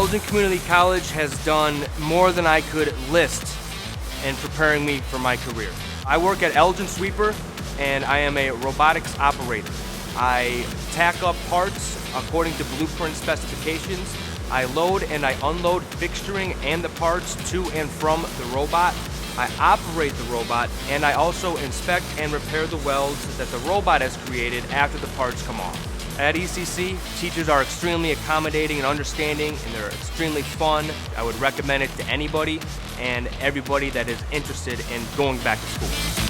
Elgin Community College has done more than I could list in preparing me for my career. I work at Elgin Sweeper, and I am a robotics operator. I tack up parts according to blueprint specifications. I load and I unload fixturing and the parts to and from the robot. I operate the robot, and I also inspect and repair the welds that the robot has created after the parts come off. At ECC, teachers are extremely accommodating and understanding, and they're extremely fun. I would recommend it to anybody and everybody that is interested in going back to school.